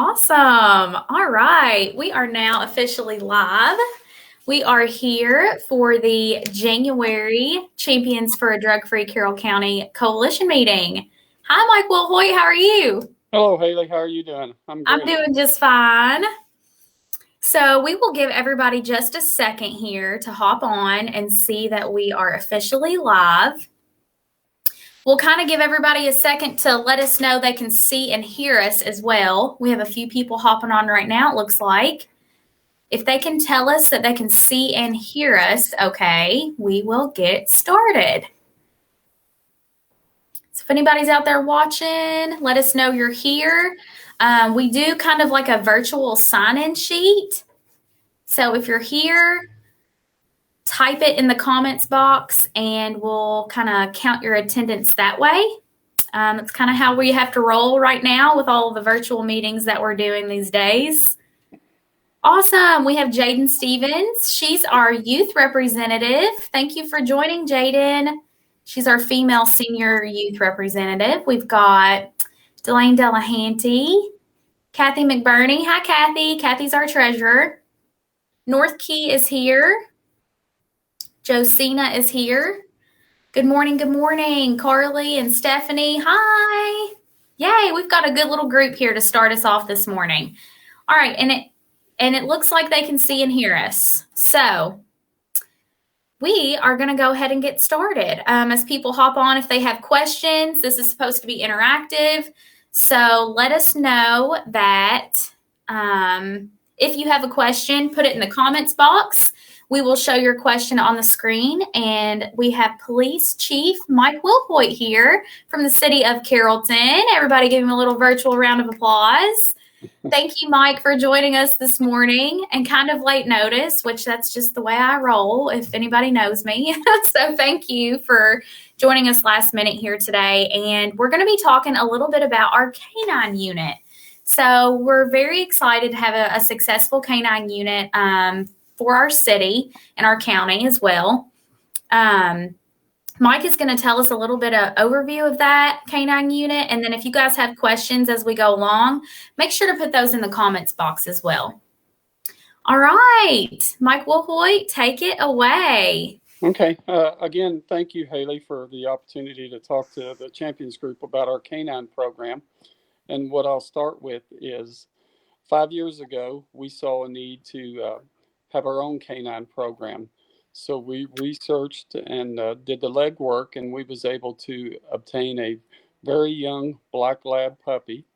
Awesome. All right. We are now officially live. We are here for the January Champions for a Drug-Free Carroll County Coalition meeting. Hi, Mike Willhoite. How are you? Hello, Haley. How are you doing? I'm great. I'm doing just fine. So we will give everybody just a second here to hop on and see that we are officially live. We'll kind of give everybody a second to let us know they can see and hear us as well. We have a few people hopping on right now, it looks like. If they can tell us that they can see and hear us, okay, we will get started. So if anybody's out there watching, let us know you're here. We do kind of like a virtual sign-in sheet. So if you're here, type it in the comments box and we'll kind of count your attendance that way. That's kind of how we have to roll right now with all of the virtual meetings that we're doing these days. Awesome. We have Jaden Stevens. She's our youth representative. Thank you for joining, Jaden. She's our female senior youth representative. We've got Delane Delahanty, Kathy McBurney. Hi, Kathy. Kathy's our treasurer. North Key is here. Josina is here. Good morning, Carly and Stephanie. Hi. Yay, we've got a good little group here to start us off this morning. All right, and it looks like they can see and hear us. So we are going to go ahead and get started. As people hop on, if they have questions, this is supposed to be interactive. So let us know that if you have a question, put it in the comments box. We will show your question on the screen. And we have Police Chief Mike Willhoite here from the city of Carrollton. Everybody give him a little virtual round of applause. Thank you, Mike, for joining us this morning and kind of late notice, which that's just the way I roll, if anybody knows me. So thank you for joining us last minute here today. And we're going to be talking a little bit about our canine unit. So we're very excited to have a successful canine unit for our city and our county as well. Mike is going to tell us a little bit of overview of that canine unit. And then if you guys have questions as we go along, make sure to put those in the comments box as well. All right, Mike Willhoite, take it away. Okay. Again, thank you, Haley, for the opportunity to talk to the Champions Group about our Canine Program. And what I'll start with is 5 years ago, we saw a need to have our own canine program. So we researched and did the legwork, and we was able to obtain a very young black lab puppy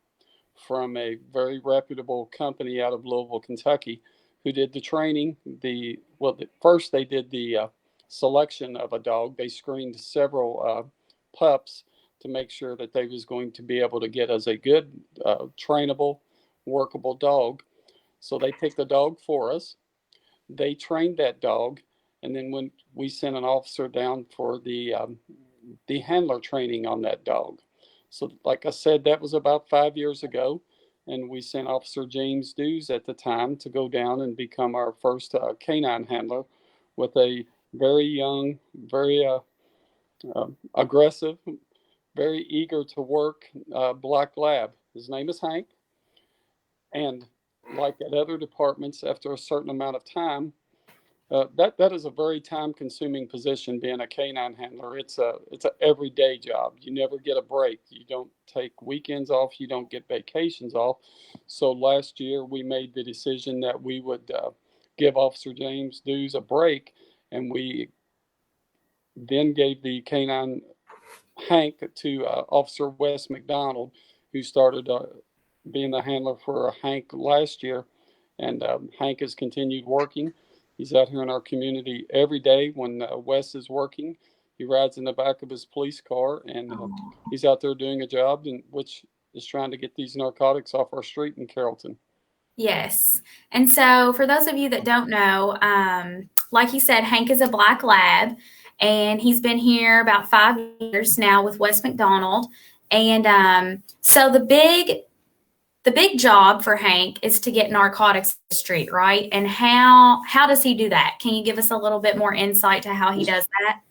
from a very reputable company out of Louisville, Kentucky, who did the training. First they did the selection of a dog. They screened several pups to make sure that they was going to be able to get us a good, trainable, workable dog. So they picked the dog for us. They trained that dog. And then when we sent an officer down for the handler training on that dog. So like I said, that was about 5 years ago. And we sent Officer James Dews at the time to go down and become our first canine handler with a very young, very aggressive, very eager to work black lab. His name is Hank. And like at other departments, after a certain amount of time, that is a very time-consuming position, being a canine handler. It's a everyday job. You never get a break. You don't take weekends off. You don't get vacations off. So last year we made the decision that we would give Officer James Dews a break, and we then gave the canine Hank to Officer Wes McDonald, who started being the handler for Hank last year. And Hank has continued working. He's out here in our community every day when Wes is working. He rides in the back of his police car, and he's out there doing a job which is trying to get these narcotics off our street in Carrollton. Yes. And so for those of you that don't know, like you said, Hank is a black lab, and he's been here about 5 years now with Wes McDonald. And so the big job for Hank is to get narcotics off the street, right? And how does he do that? Can you give us a little bit more insight to how he does that?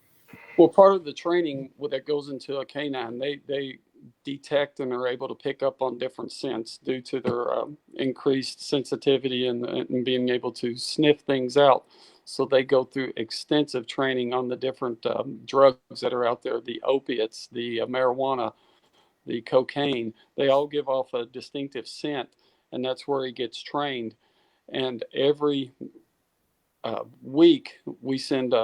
Well, part of the training that goes into a canine, they detect and are able to pick up on different scents due to their increased sensitivity and being able to sniff things out. So they go through extensive training on the different drugs that are out there, the opiates, the marijuana, the cocaine. They all give off a distinctive scent, and that's where he gets trained. And every week we send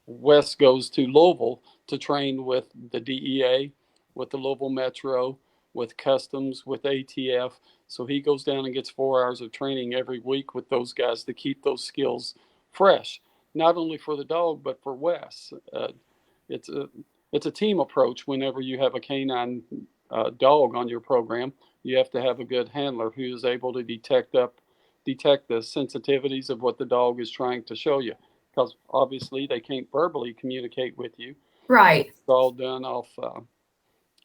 Wes goes to Louisville to train with the DEA, with the Louisville Metro, with Customs, with ATF. So he goes down and gets 4 hours of training every week with those guys to keep those skills fresh, not only for the dog but for Wes. It's a it's a team approach. Whenever you have a canine dog on your program, you have to have a good handler who is able to detect the sensitivities of what the dog is trying to show you, because obviously they can't verbally communicate with you. Right. It's all done off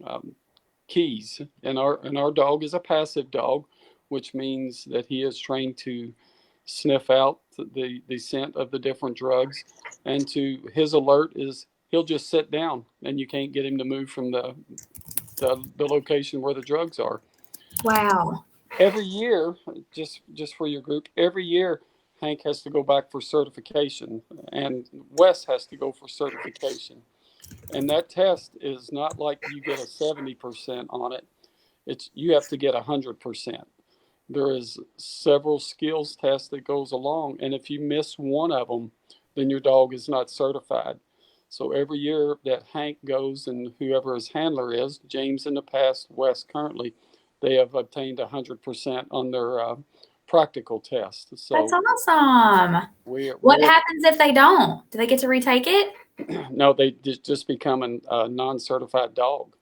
um, keys, and our dog is a passive dog, which means that he is trained to sniff out the scent of the different drugs, and to his alert is he'll just sit down, and you can't get him to move from the location where the drugs are. Wow. Every year, just for your group, every year Hank has to go back for certification, and Wes has to go for certification. And that test is not like you get a 70% on it. It's you have to get 100%. There is several skills tests that goes along, and if you miss one of them, then your dog is not certified. So every year that Hank goes, and whoever his handler is, James in the past, Wes currently, they have obtained 100% on their practical test. That's So awesome. What we're happens if they don't? Do they get to retake it? no, they just become a non-certified dog.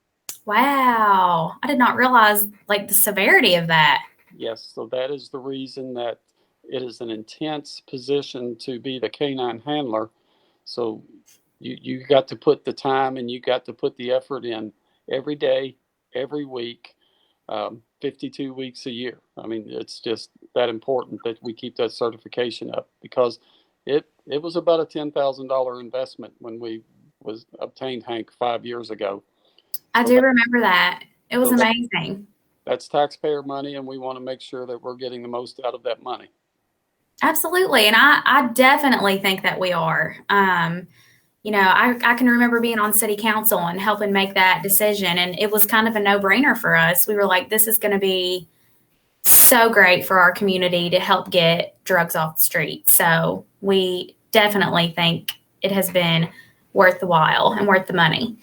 Wow. I did not realize like the severity of that. Yes, so that is the reason that it is an intense position to be the canine handler. So you got to put the time and you got to put the effort in every day, every week, 52 weeks a year. I mean, it's just that important that we keep that certification up, because it was about a $10,000 investment when we was obtained Hank 5 years ago. I So do remember that. It was so that amazing. that's taxpayer money, and we want to make sure that we're getting the most out of that money. Absolutely. And I definitely think that we are. I can remember being on city council and helping make that decision. And it was kind of a no brainer for us. We were like, this is going to be so great for our community to help get drugs off the street. So we definitely think it has been worth the while and worth the money.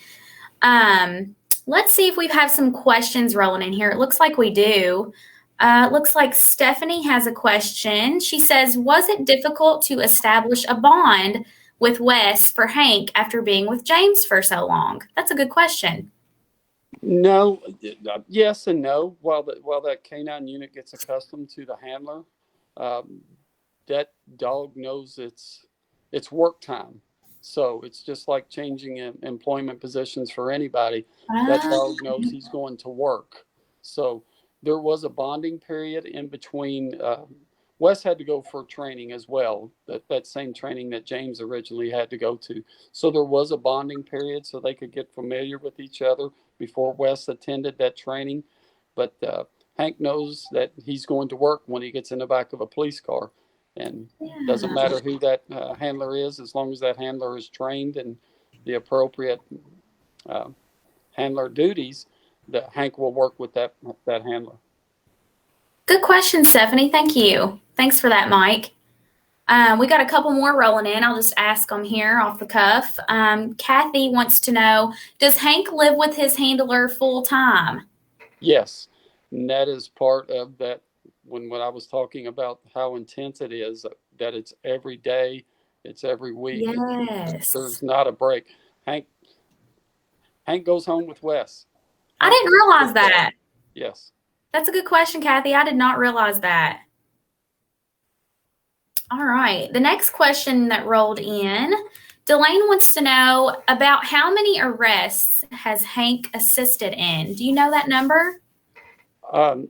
Let's see if we have some questions rolling in here. It looks like we do. It looks like Stephanie has a question. She says, was it difficult to establish a bond with Wes for Hank after being with James for so long? That's a good question. No, yes and no. While that canine unit gets accustomed to the handler, um, that dog knows it's work time. So it's just like changing employment positions for anybody. That Ah, dog knows he's going to work. So there was a bonding period in between. Wes had to go for training as well, that same training that James originally had to go to. So there was a bonding period so they could get familiar with each other before Wes attended that training. But Hank knows that he's going to work when he gets in the back of a police car. And doesn't yeah. matter who that handler is, as long as that handler is trained and the appropriate uh, handler duties, that Hank will work with that handler. Good question, Stephanie. Thank you. Thanks for that, Mike. We got a couple more rolling in. I'll just ask them here off the cuff. Kathy wants to know, does Hank live with his handler full time? Yes, and that is part of that. When I was talking about how intense it is, that it's every day, it's every week. Yes. There's not a break. Hank Hank goes home with Wes. I Hank didn't works realize with Wes. that. Yes. That's a good question, Kathy. I did not realize that. All right. The next question that rolled in, Delane wants to know about how many arrests has Hank assisted in. Do you know that number?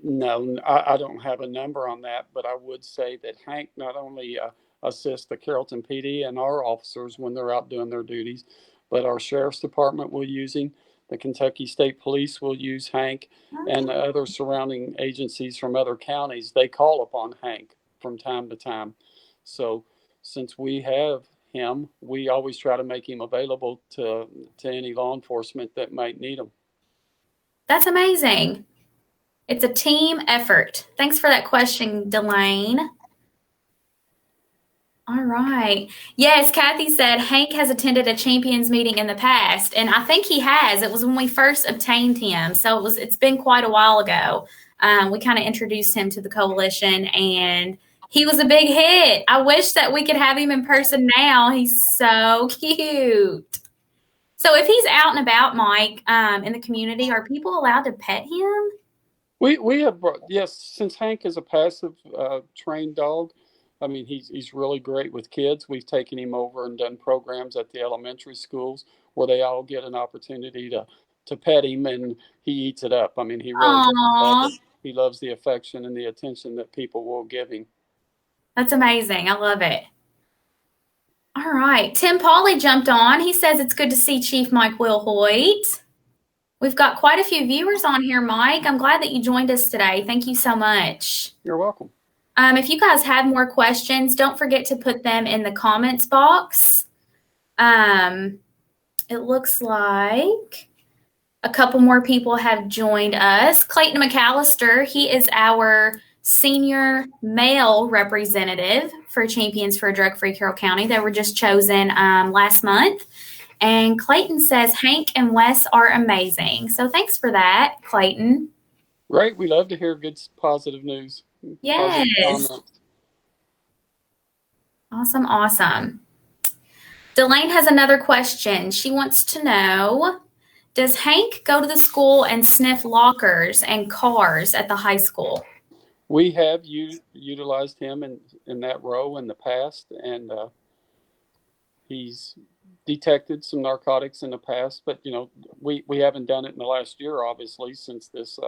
No, I don't have a number on that, but I would say that Hank not only assists the Carrollton PD and our officers when they're out doing their duties, but our sheriff's department will use him. the Kentucky State Police will use Hank, and other surrounding agencies from other counties, they call upon Hank from time to time. So since we have him, we always try to make him available to any law enforcement that might need him. That's amazing. It's a team effort. Thanks for that question, Delane. All right. Yes, Kathy said Hank has attended a champions meeting in the past, and I think he has. It was when we first obtained him, so it's been quite a while ago. We kind of introduced him to the coalition, and he was a big hit. I wish that we could have him in person now. He's so cute. So if he's out and about, Mike, in the community, are people allowed to pet him? We have yes, since Hank is a passive trained dog. I mean, he's really great with kids. We've taken him over and done programs at the elementary schools where they all get an opportunity to pet him, and he eats it up. I mean, he really does love Aww. it. He loves the affection and the attention that people will give him. That's amazing. I love it. All right. Tim Pauly jumped on. He says it's good to see Chief Mike Willhoite. We've got quite a few viewers on here, Mike. I'm glad that you joined us today. Thank you so much. You're welcome. If you guys have more questions, don't forget to put them in the comments box. It looks like a couple more people have joined us. Clayton McAllister, he is our senior male representative for Champions for a Drug-Free Carroll County. They were just chosen last month. And Clayton says Hank and Wes are amazing. So thanks for that, Clayton. Great. We love to hear good, positive news. Yes. Positive comments. Awesome. Delane has another question. She wants to know, does Hank go to the school and sniff lockers and cars at the high school? We have utilized him in that role in the past, and he's detected some narcotics in the past, but we haven't done it in the last year, obviously, since this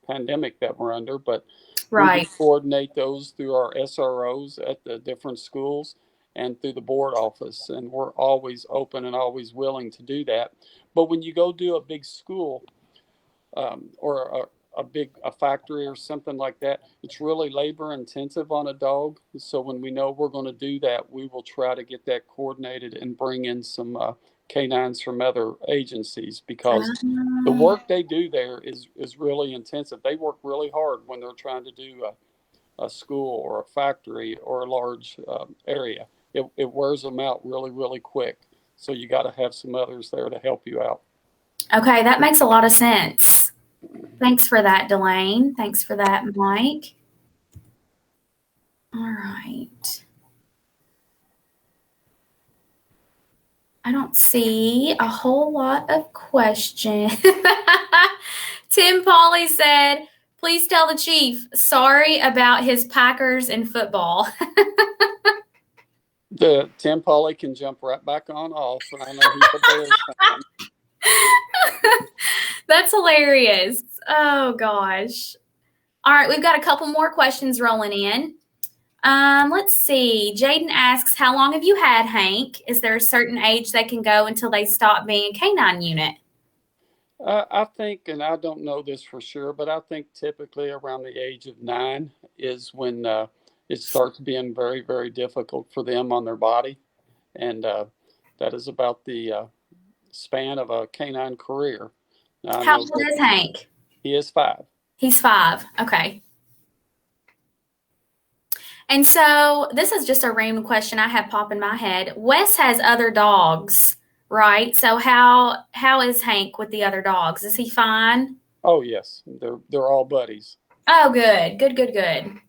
pandemic that we're under. But right, we coordinate those through our SROs at the different schools and through the board office, and we're always open and always willing to do that. But when you go do a big school or a factory or something like that, it's really labor intensive on a dog. So when we know we're going to do that, we will try to get that coordinated and bring in some canines from other agencies, because the work they do there is really intensive. They work really hard when they're trying to do a school or a factory or a large area. It wears them out really, really quick. So you got to have some others there to help you out. Okay, that makes a lot of sense. Thanks for that, Delane. Thanks for that, Mike. All right. I don't see a whole lot of questions. Tim Pauly said, please tell the chief, sorry about his Packers in football. The Tim Pauly can jump right back on off. I know he's a Bears fan. That's hilarious. Oh, gosh. All right, we've got a couple more questions rolling in. Let's see. Jaden asks, how long have you had Hank? Is there a certain age they can go until they stop being a canine unit? I think, and I don't know this for sure, but I think typically around the age of 9 is when it starts being very, very difficult for them on their body. And that is about the span of a canine career. Now, How old is Hank? He is 5. He's 5. Okay. And so this is just a random question I have pop in my head. Wes has other dogs, right? So how is Hank with the other dogs? Is he fine? Oh, yes. They're all buddies. Oh, good. Good.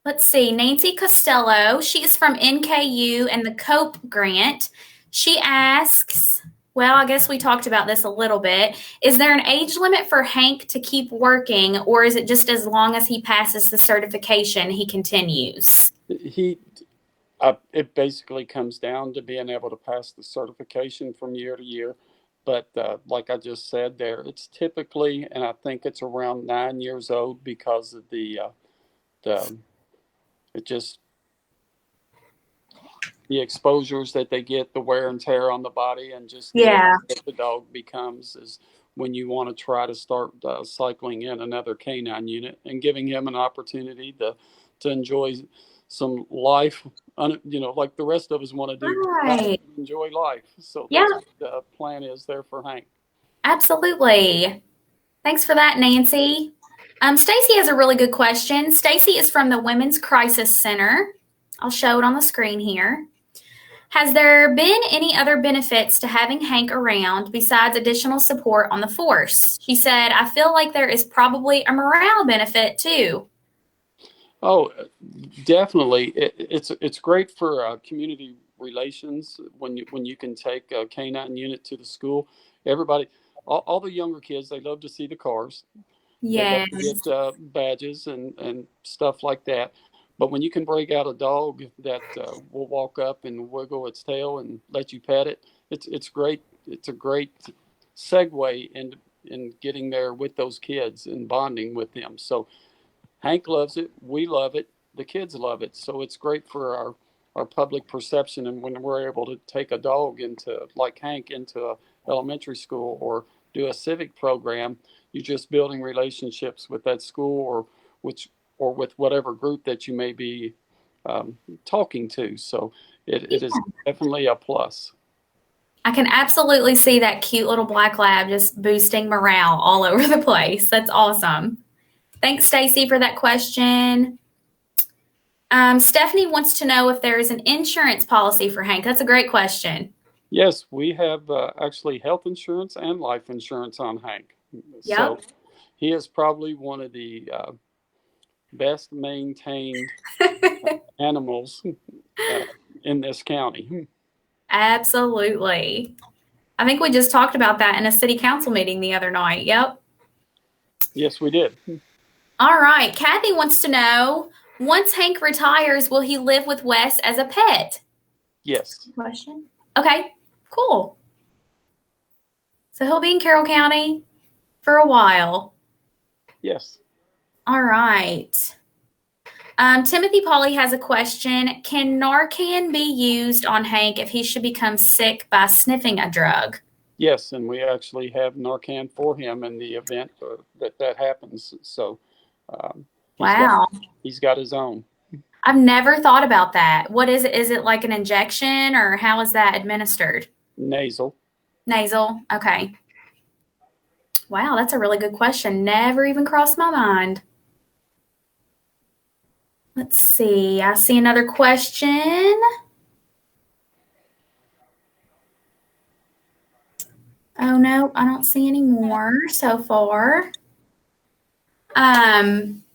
Let's see. Nancy Costello. She is from NKU and the Cope Grant. She asks, well, I guess we talked about this a little bit. Is there an age limit for Hank to keep working, or is it just as long as he passes the certification, he continues? It basically comes down to being able to pass the certification from year to year. But like I just said there, it's typically, and I think it's around 9 years old, because of the exposures that they get, the wear and tear on the body, and just the age Yeah. that the dog becomes is when you want to try to start cycling in another canine unit and giving him an opportunity to enjoy some life, like the rest of us want to do, Right. enjoy life. So Yeah, that's what the plan is there for Hank. absolutely. Thanks for that, Nancy. Stacy has a really good question. Stacy is from the Women's Crisis Center. I'll show it on the screen here. Has there been any other benefits to having Hank around besides additional support on the force? She said, I feel like there is probably a morale benefit too. Oh, definitely. It's great for community relations when you can take a canine unit to the school. Everybody, all the younger kids, they love to see the cars. They love to Yes. get badges and stuff like that. But when you can break out a dog that will walk up and wiggle its tail and let you pet it, it's great. It's a great segue in getting there with those kids and bonding with them. So Hank loves it. We love it. The kids love it. So it's great for our public perception. And when we're able to take a dog into, like Hank, into a elementary school or do a civic program, you're just building relationships with that school or with whatever group that you may be talking to. So it is definitely a plus. I can absolutely see that cute little black lab just boosting morale all over the place. That's awesome. Thanks, Stacy, for that question. Stephanie wants to know if there is an insurance policy for Hank. That's a great question. Yes, we have actually health insurance and life insurance on Hank. So Yep. he is probably one of the best maintained animals in this county. Absolutely. I think we just talked about that in a city council meeting the other night. Yep. Yes, we did. All right. Kathy wants to know, once Hank retires, will he live with Wes as a pet? Yes. Question. Okay, cool. So he'll be in Carroll County for a while. Yes. All right. Timothy Pauly has a question. Can Narcan be used on Hank if he should become sick by sniffing a drug? Yes, and we actually have Narcan for him in the event that happens. So um, he's got Wow. he's got his own I've never thought about that. What is it? Is it like an injection or how is that administered? nasal. Nasal. Okay. Wow, that's a really good question. Never even crossed my mind. Let's see. I see another question. Oh no, I don't see any more so far.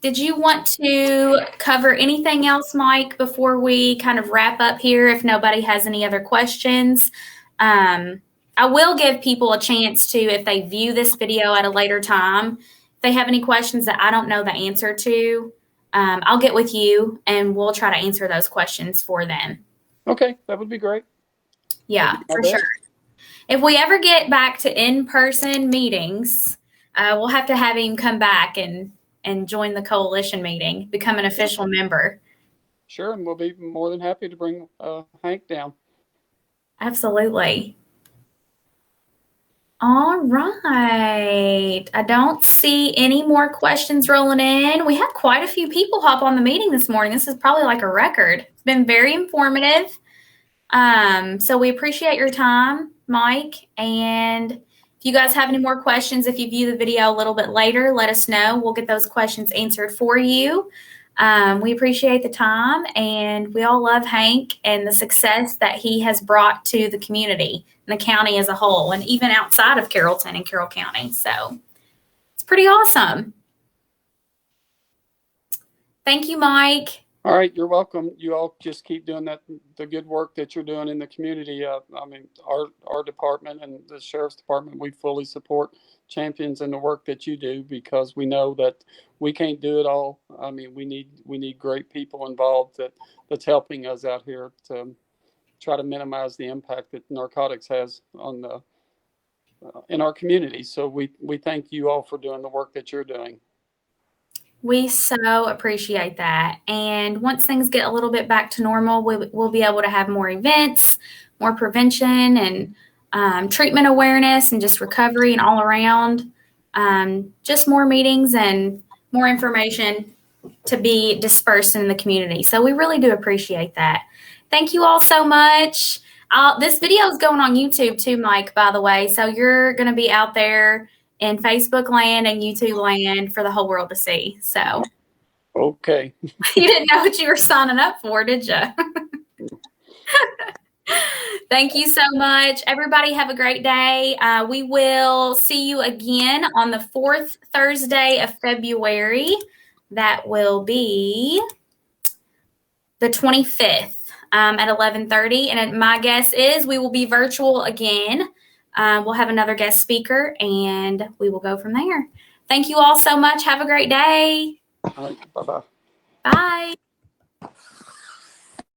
Did you want to cover anything else, Mike, before we kind of wrap up here if nobody has any other questions? I will give people a chance to, if they view this video at a later time, if they have any questions that I don't know the answer to, I'll get with you and we'll try to answer those questions for them. Okay, that would be great. I'll Yeah, do my for best. sure. If we ever get back to in-person meetings, we'll have to have him come back and join the coalition meeting, become an official member. Sure, and we'll be more than happy to bring Hank down. Absolutely. All right. I don't see any more questions rolling in. We had quite a few people hop on the meeting this morning. This is probably like a record. It's been very informative. So we appreciate your time, Mike. And if you guys have any more questions, if you view the video a little bit later, let us know. We'll get those questions answered for you. We appreciate the time, and we all love Hank and the success that he has brought to the community and the county as a whole, and even outside of Carrollton and Carroll County. So it's pretty awesome. Thank you, Mike. All right, you're welcome. You all just keep doing the good work that you're doing in the community. I mean, our department and the sheriff's department, we fully support Champions and the work that you do because we know that we can't do it all. I mean, we need great people involved that's helping us out here to try to minimize the impact that narcotics has on the in our community. So we thank you all for doing the work that you're doing. We so appreciate that. And once things get a little bit back to normal, we'll be able to have more events, more prevention, and treatment awareness, and just recovery and all around. Just more meetings and more information to be dispersed in the community. So we really do appreciate that. Thank you all so much. This video is going on YouTube too, Mike, by the way. So you're going to be out there in Facebook land and YouTube land for the whole world to see. So Okay. you didn't know what you were signing up for, did you? Thank you so much. Everybody have a great day. We will see you again on the 4th Thursday of February. That will be the 25th at 11:30. And my guess is we will be virtual again. We'll have another guest speaker, and we will go from there. Thank you all so much. Have a great day. All right. Bye-bye. Bye.